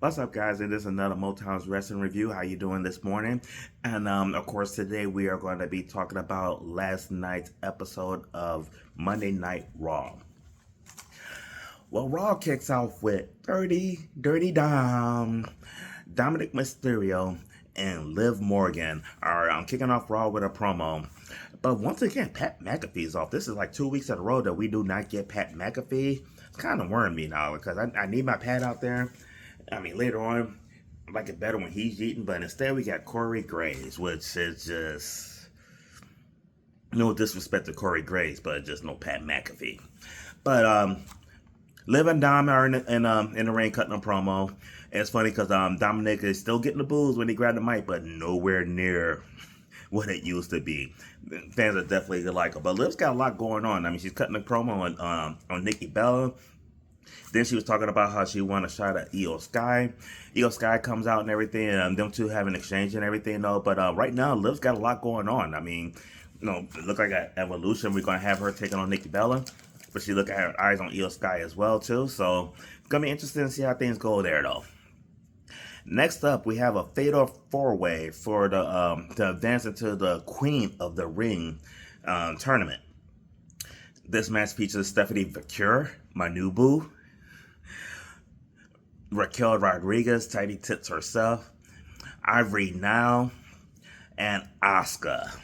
What's up, guys? And this is another Motown's Wrestling Review. How you doing this morning? And of course, today we are going to be talking about last night's episode of Monday Night Raw. Well, Raw kicks off with Dirty Dominic Mysterio, and Liv Morgan are kicking off Raw with a promo. But once again, Pat McAfee's off. This is like 2 weeks in a row that we do not get Pat McAfee. It's kind of worrying me now because I need my Pat out there. I mean, later on, I like it better when he's eating, but instead we got Corey Graves, which is just no disrespect to Corey Graves, but just no Pat McAfee. But Liv and Dom are in the ring cutting a promo. And it's funny because Dominic is still getting the boos when he grabbed the mic, but nowhere near what it used to be. Fans are definitely like her, but Liv's got a lot going on. I mean, she's cutting a promo on Nikki Bella. Then she was talking about how she won a shot at Io Sky. Io Sky comes out and everything, and them two have an exchange and everything, though. But right now, Liv's got a lot going on. I mean, it looks like an evolution. We're going to have her taking on Nikki Bella, but she look at her eyes on Io Sky as well, too. So it's going to be interesting to see how things go there, though. Next up, we have a fatal four-way for the to advance into the Queen of the Ring tournament. This match features Stephanie Vacure, my new boo, Raquel Rodriguez, Tiny Tits herself, Ivory Now, and Asuka.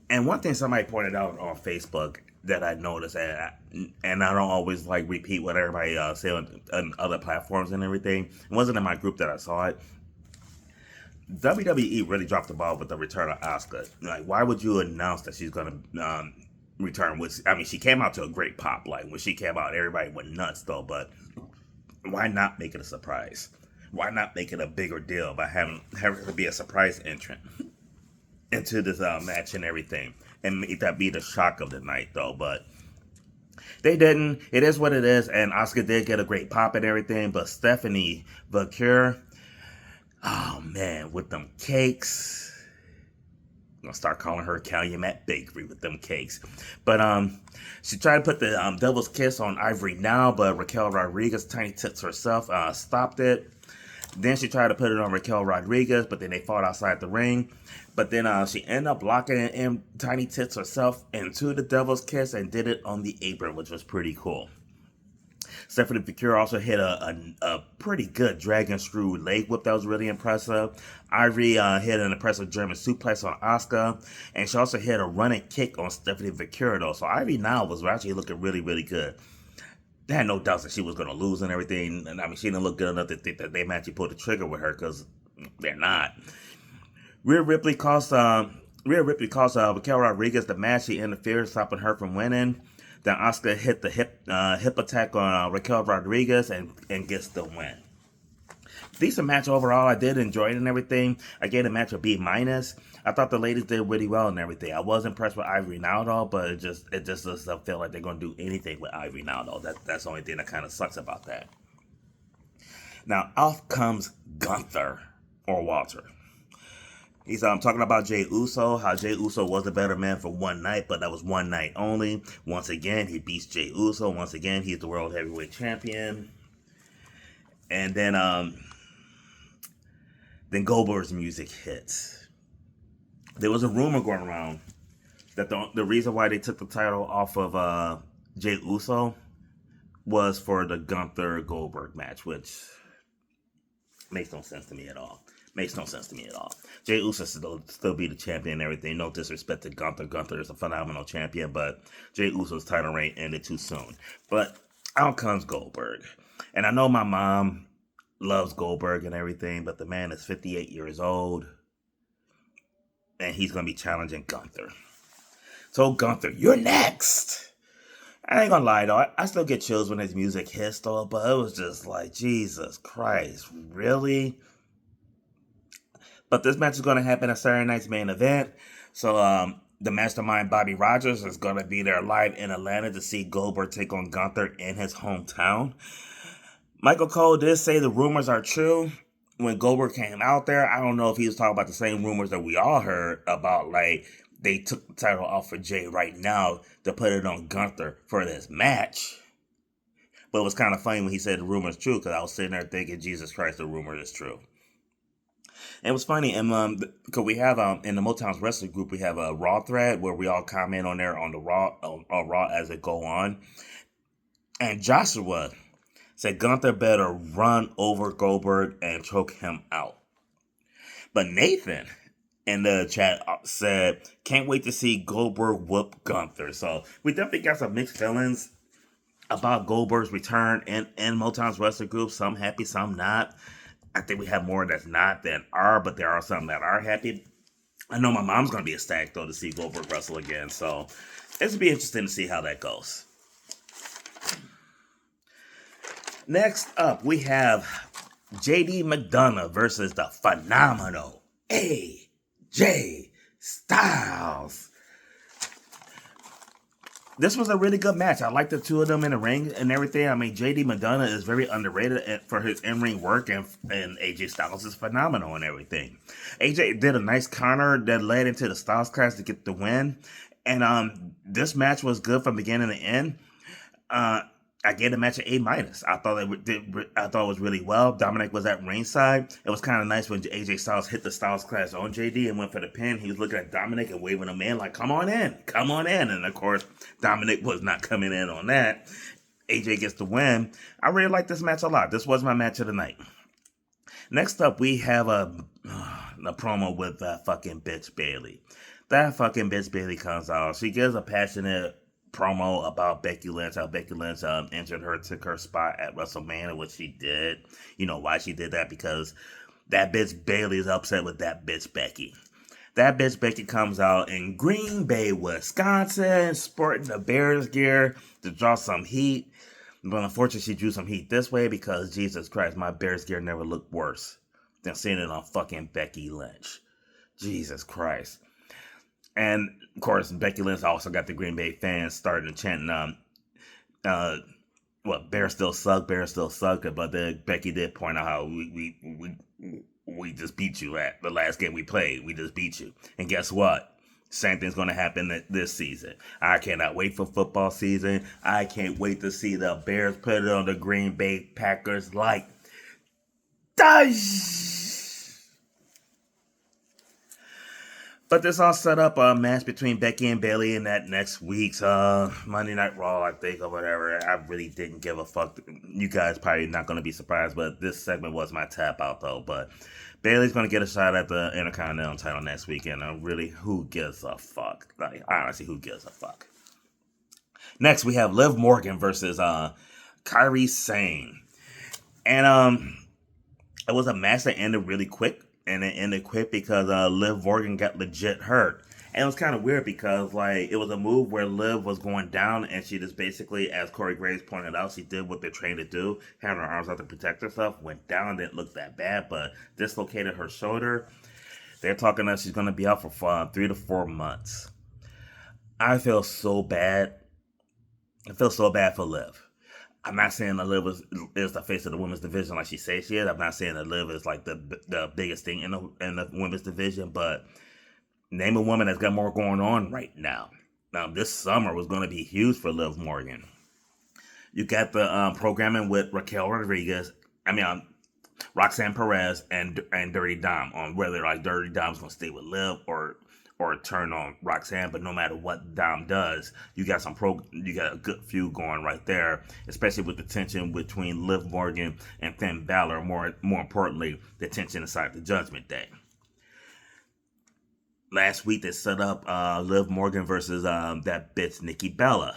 And one thing somebody pointed out on Facebook that I noticed, and I don't always like repeat what everybody say on other platforms and everything. It wasn't in my group that I saw it. WWE really dropped the ball with the return of Asuka. Like, why would you announce that she's gonna return? Which, I mean, she came out to a great pop. Like when she came out, everybody went nuts though. But why not make it a surprise? Why not make it a bigger deal by having her be a surprise entrant into this match and everything, and make that be the shock of the night though? But they didn't. It is what it is, and Asuka did get a great pop and everything. But Stephanie Vacure, oh man, with them cakes. I'm gonna start calling her Calumet Bakery with them cakes. But she tried to put the devil's kiss on Ivory Now, but Raquel Rodriguez, Tiny Tits herself, stopped it. Then she tried to put it on Raquel Rodriguez, but then they fought outside the ring. But then she ended up locking in Tiny Tits herself into the devil's kiss and did it on the apron, which was pretty cool. Stephanie Vacure also hit a pretty good dragon screw leg whip that was really impressive. Ivory hit an impressive German suplex on Asuka, and she also hit a running kick on Stephanie Vacure though. So Ivory now was actually looking really, really good. They had no doubts that she was going to lose and everything. And I mean, she didn't look good enough to think that they might actually pull the trigger with her because they're not. Rhea Ripley cost Raquel Rodriguez the match. She interfered, stopping her from winning. Then Asuka hit the hip attack on Raquel Rodriguez and gets the win. Decent match overall. I did enjoy it and everything. I gave the match a B minus. I thought the ladies did really well and everything. I was impressed with Ivory Now though, but it just doesn't feel like they're gonna do anything with Ivory Now though. That's the only thing that kind of sucks about that. Now off comes Gunther or Walter. He's talking about Jey Uso, how Jey Uso was the better man for one night, but that was one night only. Once again, he beats Jey Uso. Once again, he's the World Heavyweight Champion. And then Goldberg's music hits. There was a rumor going around that the reason why they took the title off of Jey Uso was for the Gunther Goldberg match, which makes no sense to me at all. Makes no sense to me at all. Jey Uso still be the champion and everything. No disrespect to Gunther. Gunther is a phenomenal champion, but Jey Uso's title reign ended too soon. But out comes Goldberg. And I know my mom loves Goldberg and everything, but the man is 58 years old. And he's going to be challenging Gunther. So Gunther, you're next. I ain't gonna lie though, I still get chills when his music hits though, but it was just like, Jesus Christ, really? But this match is going to happen at Saturday night's main event. So the mastermind Bobby Rogers is going to be there live in Atlanta to see Goldberg take on Gunther in his hometown. Michael Cole did say the rumors are true. When Goldberg came out there, I don't know if he was talking about the same rumors that we all heard about, like, they took the title off for Jey right now to put it on Gunther for this match. But it was kind of funny when he said the rumor is true because I was sitting there thinking, Jesus Christ, the rumor is true. And it was funny, and because we have in the Motown's wrestling group, we have a Raw thread where we all comment on there on the Raw as it go on. And Joshua said Gunther better run over Goldberg and choke him out. But Nathan in the chat said, can't wait to see Goldberg whoop Gunther. So we definitely got some mixed feelings about Goldberg's return in Motown's wrestling group. Some happy, some not. I think we have more that's not than are, but there are some that are happy. I know my mom's going to be ecstatic, though, to see Goldberg wrestle again. So it's going to be interesting to see how that goes. Next up, we have JD McDonough versus the phenomenal AJ Styles. This was a really good match. I like the two of them in the ring and everything. I mean, JD McDonough is very underrated for his in-ring work, and AJ Styles is phenomenal and everything. AJ did a nice counter that led into the Styles Clash to get the win. And this match was good from beginning to end. I gave the match an A-. I thought it was really well. Dominic was at ringside. It was kind of nice when AJ Styles hit the Styles Clash on JD and went for the pin. He was looking at Dominic and waving him in like, come on in. And of course, Dominic was not coming in on that. AJ gets the win. I really like this match a lot. This was my match of the night. Next up, we have a promo with that fucking bitch Bayley. That fucking bitch Bayley comes out. She gives a passionate promo about Becky Lynch, how Becky Lynch injured her, took her spot at WrestleMania, which she did. You know why she did that? Because that bitch Bayley is upset with that bitch Becky. That bitch Becky comes out in Green Bay, Wisconsin, sporting the Bears gear to draw some heat. But unfortunately, she drew some heat this way because, Jesus Christ, my Bears gear never looked worse than seeing it on fucking Becky Lynch. Jesus Christ. And, of course, Becky Lynch also got the Green Bay fans starting chanting, Bears still suck, but then Becky did point out how we just beat you at the last game we played. We just beat you. And guess what? Same thing's going to happen this season. I cannot wait for football season. I can't wait to see the Bears put it on the Green Bay Packers like Dash. But this all set up a match between Becky and Bayley in that next week's Monday Night Raw, I think, or whatever. I really didn't give a fuck. You guys probably not going to be surprised, but this segment was my tap out, though. But Bayley's going to get a shot at the Intercontinental title next weekend. And really, who gives a fuck? Like, honestly, who gives a fuck? Next, we have Liv Morgan versus Kairi Sane. And it was a match that ended really quick. And it ended quick because Liv Morgan got legit hurt. And it was kind of weird because, like, it was a move where Liv was going down and she just basically, as Corey Graves pointed out, she did what they're trained to do, having her arms out to protect herself, went down, didn't look that bad, but dislocated her shoulder. They're talking that she's going to be out for 3 to 4 months. I feel so bad. I feel so bad for Liv. I'm not saying that Liv is the face of the women's division like she says she is. I'm not saying that Liv is like the biggest thing in the women's division, but name a woman that's got more going on right now. Now, this summer was going to be huge for Liv Morgan. You got the programming with Raquel Rodriguez, Roxanne Perez, and Dirty Dom on whether like Dirty Dom's going to stay with Liv or turn on Roxanne. But no matter what Dom does, you got a good feud going right there, especially with the tension between Liv Morgan and Finn Balor. More importantly, the tension inside the Judgment Day. Last week they set up Liv Morgan versus that bitch Nikki Bella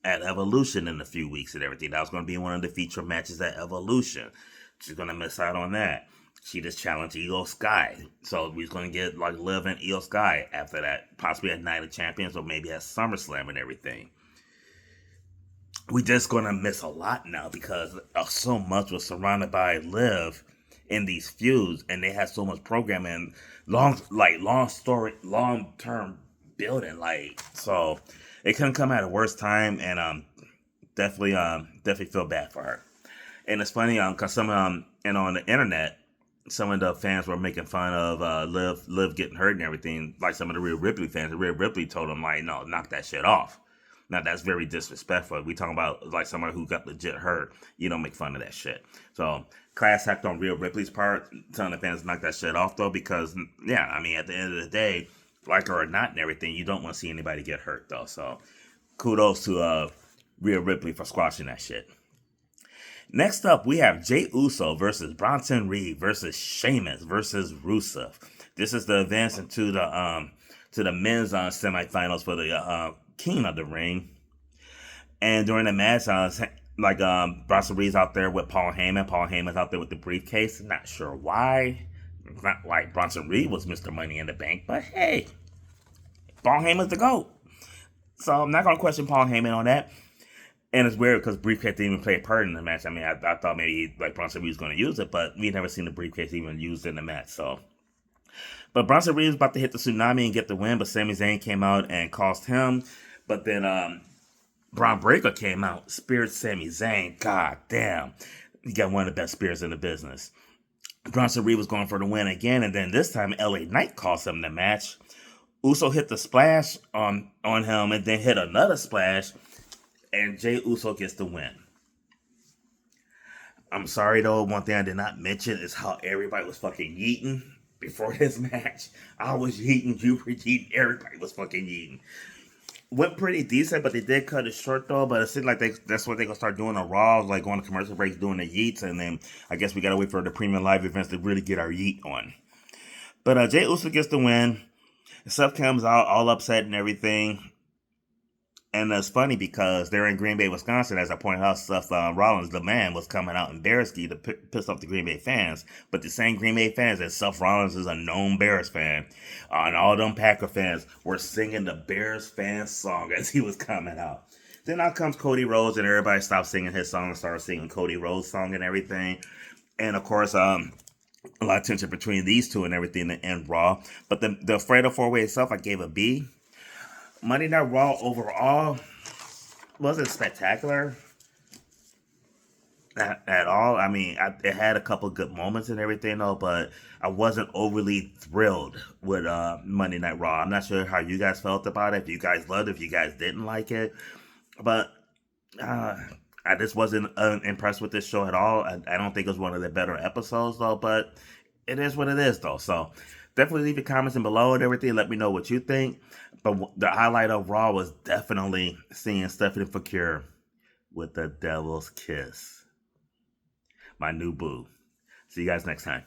at Evolution in a few weeks and everything. That was going to be one of the feature matches at Evolution. She's going to miss out on that. She just challenged Io Sky. So we're going to get like Liv and Io Sky after that. Possibly at Night of Champions or maybe at SummerSlam and everything. We just going to miss a lot now because so much was surrounded by Liv in these feuds. And they had so much programming. Long-term building. So it couldn't come at a worse time. And definitely feel bad for her. And it's funny because and on the internet, some of the fans were making fun of Liv getting hurt and everything, like some of the Rhea Ripley fans. Rhea Ripley told them, like, no, knock that shit off. Now that's very disrespectful. We talking about like somebody who got legit hurt. You don't make fun of that shit. So class act on Rhea Ripley's part, telling the fans to knock that shit off though, because yeah, I mean at the end of the day, like her or not and everything, you don't want to see anybody get hurt though. So kudos to Rhea Ripley for squashing that shit. Next up, we have Jey Uso versus Bronson Reed versus Sheamus versus Rusev. This is the advance into the men's semifinals for the King of the Ring. And during the match, Bronson Reed's out there with Paul Heyman. Paul Heyman's out there with the briefcase. Not sure why. It's not like Bronson Reed was Mr. Money in the Bank, but hey, Paul Heyman's the GOAT. So I'm not gonna question Paul Heyman on that. And it's weird because briefcase didn't even play a part in the match. I mean, I thought maybe Bronson Reed was going to use it, but we never seen the briefcase even used in the match. So, but Bronson Reed was about to hit the tsunami and get the win, but Sami Zayn came out and cost him. But then Braun Breaker came out, speared Sami Zayn. God damn, he got one of the best spears in the business. Bronson Reed was going for the win again, and then this time LA Knight cost him the match. Uso hit the splash on him, and then hit another splash. And Jey Uso gets the win. I'm sorry though, one thing I did not mention is how everybody was fucking yeeting before this match. I was yeeting, you were yeeting, everybody was fucking yeeting. Went pretty decent, but they did cut it short though. But it seemed like that's what they're gonna start doing on Raw, like going to commercial breaks, doing the yeets, and then I guess we gotta wait for the premium live events to really get our yeet on. But Jey Uso gets the win. Seth comes out all upset and everything. And it's funny because they're in Green Bay, Wisconsin. As I pointed out, Seth Rollins, the man, was coming out in Bearsky to piss off the Green Bay fans. But the same Green Bay fans, that Seth Rollins is a known Bears fan, and all them Packer fans were singing the Bears fan song as he was coming out. Then out comes Cody Rhodes, and everybody stopped singing his song and started singing Cody Rhodes' song and everything. And of course, a lot of tension between these two and everything in Raw. But the Fatal 4-Way itself, I gave a B. Monday Night Raw overall wasn't spectacular at all. I mean, it had a couple good moments and everything, though, but I wasn't overly thrilled with Monday Night Raw. I'm not sure how you guys felt about it, if you guys loved it, if you guys didn't like it. But I just wasn't impressed with this show at all. I don't think it was one of the better episodes, though, but it is what it is, though. So definitely leave your comments in below and everything. Let me know what you think. But the highlight of Raw was definitely seeing Stephanie Foucault with the Devil's Kiss. My new boo. See you guys next time.